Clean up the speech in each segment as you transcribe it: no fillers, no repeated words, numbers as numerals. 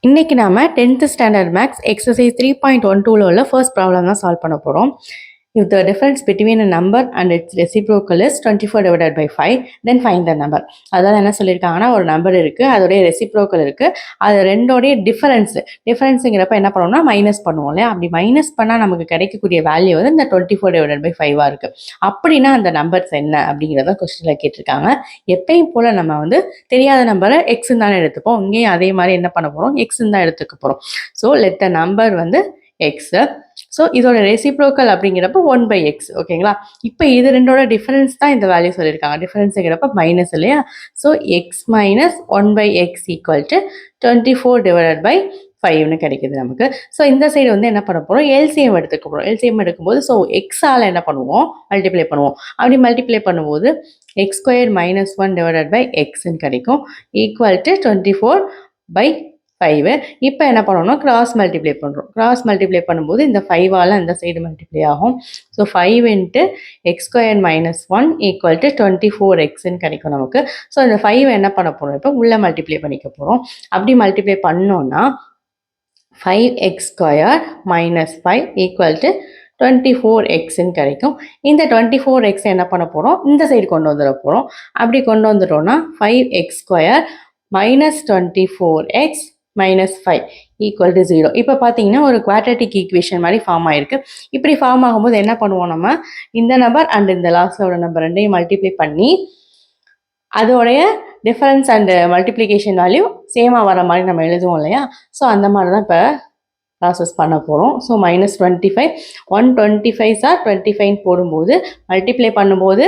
இன்னைக்கு நாம 10th standard maths exercise 3.12ல உள்ள ஃபர்ஸ்ட் ப்ராப்ளம் தான் சால்வ் பண்ண போறோம். If the difference between a number and its reciprocal is 24 divided by 5, then find the number. அதாவது என்ன சொல்லியிருக்காங்கன்னா, ஒரு நம்பர் இருக்கு, அதோடைய ரெசிப்ரோக்கல் இருக்கு, அது ரெண்டோடைய டிஃபரன்ஸுங்கிறப்ப என்ன பண்ணுவோம்னா மைனஸ் பண்ணுவோம் இல்லையா? அப்படி மைனஸ் பண்ணால் நமக்கு கிடைக்கக்கூடிய வேல்யூ வந்து இந்த 24 divided by 5 இருக்கு. அப்படின்னா அந்த நம்பர்ஸ் என்ன அப்படிங்கிறத கொஸ்டினில் கேட்டிருக்காங்க. எப்பயும் போல நம்ம வந்து தெரியாத நம்பரை எக்ஸ்ன்னு தானே எடுத்துப்போம். இங்கேயும் அதே மாதிரி என்ன பண்ண போகிறோம், எக்ஸ்ன்னு தான் எடுத்துக்க போகிறோம். ஸோ லெட் த நம்பர் வந்து எக்ஸு. ஸோ இதோட ரெசிப்ரோக்கல் அப்படிங்கிறப்ப 1/x ஓகேங்களா? இப்போ இது ரெண்டோட டிஃபரன்ஸ் தான் இந்த வேல்யூ சொல்லியிருக்காங்க. டிஃபரன்ஸுங்கிறப்ப மைனஸ் இல்லையா? So x minus 1/x equal to 24 divided by 5ன்னு கிடைக்குது நமக்கு. ஸோ இந்த சைடு வந்து என்ன பண்ண போகிறோம், எல்சிஎம் எடுத்துக்க போகிறோம். எல்சிஎம் எடுக்கும்போது ஸோ எக்ஸால் என்ன பண்ணுவோம், மல்டிப்ளை பண்ணுவோம். அப்படி மல்டிப்ளை பண்ணும்போது x square minus 1 divided by எக்ஸ்ன்னு கிடைக்கும் ஈக்குவல் டு 24 பை 5. இப்போ என்ன பண்ணணும்னா கிராஸ் மல்டிப்ளை பண்ணுறோம். கிராஸ் மல்டிப்ளை பண்ணும்போது இந்த 5ஆல் அந்த சைடு மல்டிப்ளை ஆகும். So 5 into x square minus 1 equal to 24xன்னு கிடைக்கும் நமக்கு. ஸோ இந்த 5 என்ன பண்ண போகிறோம், இப்போ உள்ளே மல்டிப்ளை பண்ணிக்க போகிறோம். அப்படி மல்டிப்ளை பண்ணோன்னா 5x square minus 5 equal to 24xன்னு கிடைக்கும். இந்த 24x என்ன பண்ண போகிறோம், இந்த சைடு கொண்டு வந்துட போகிறோம். அப்படி கொண்டு வந்துட்டோம்னா 5x square minus 24x minus 5 equal to 0. இப்போ பார்த்தீங்கன்னா ஒரு குவாட்ரட்டிக் ஈக்குவேஷன் மாதிரி ஃபார்ம் ஆயிருக்கு. இப்படி ஃபார்ம் ஆகும்போது என்ன பண்ணுவோம், நம்ம இந்த நம்பர் அண்ட் இந்த லாஸ்டோட நம்பர் ரெண்டையும் மல்டிப்ளை பண்ணி அதோடைய டிஃபரன்ஸ் அண்ட் மல்டிப்ளிகேஷன் வேல்யூ சேமாக வர மாதிரி நம்ம எழுதுவோம் இல்லையா? ஸோ அந்த மாதிரி தான் இப்போ ப்ராசஸ் பண்ண போகிறோம். ஸோ மைனஸ் 25 125 சார் 25 போடும்போது மல்டிப்ளை பண்ணும்போது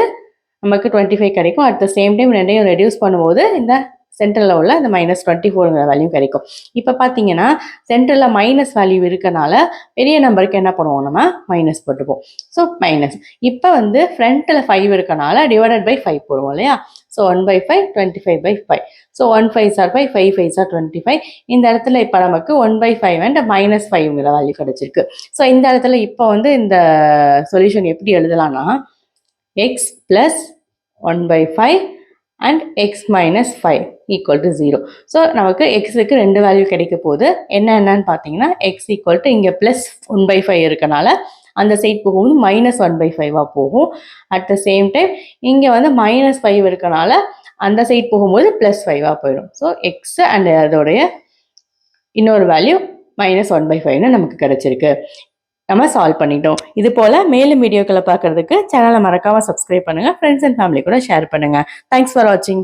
நமக்கு 25 கிடைக்கும். அட் த சேம் டைம் ரெண்டையும் ரெடியூஸ் பண்ணும்போது இந்த சென்டரில் உள்ள இந்த மைனஸ் 24ங்கிற வேல்யூ கிடைக்கும். இப்போ பார்த்தீங்கன்னா சென்டரில் மைனஸ் வேல்யூ இருக்கனால பெரிய நம்பருக்கு என்ன பண்ணுவோம், நம்ம மைனஸ் போட்டுப்போம். So minus. இப்போ வந்து ஃப்ரண்ட்டில் 5 இருக்கனால டிவைடட் பை 5 போடுவோம் இல்லையா? So 1/5 25/5. So 1 5s are 5 5 5s are 25. இந்த இடத்துல இப்போ நமக்கு 1/5 அண்ட் மைனஸ் 5ங்கிற வேல்யூ கிடைச்சிருக்கு. ஸோ இந்த இடத்துல இப்போ வந்து இந்த சொல்யூஷன் எப்படி எழுதலாம்னா x plus 1/5 and x minus 5 equal to 0. So நமக்கு எக்ஸுக்கு ரெண்டு வேல்யூ கிடைக்க போகுது. என்னன்னு பார்த்தீங்கன்னா எக்ஸ் ஈக்குவல் டு இங்கே ப்ளஸ் 1/5 இருக்கனால அந்த சைட் போகும்போது மைனஸ் 1/5 போகும். அட் த சேம் டைம் இங்கே வந்து மைனஸ் 5 இருக்கனால அந்த சைட் போகும்போது ப்ளஸ் 5 போயிடும். ஸோ எக்ஸ் அண்ட் அதோடைய இன்னொரு வேல்யூ மைனஸ் 1/5ன்னு நமக்கு கிடைச்சிருக்கு. நம்ம சால்வ் பண்ணிட்டோம். இது போல் மேலும் வீடியோக்களை பார்க்குறதுக்கு சேனலை மறக்காமல் சப்ஸ்கிரைப் பண்ணுங்கள். ஃப்ரெண்ட்ஸ் அண்ட் ஃபேமிலி கூட ஷேர் பண்ணுங்கள். தேங்க்ஸ் ஃபார் வாட்சிங்.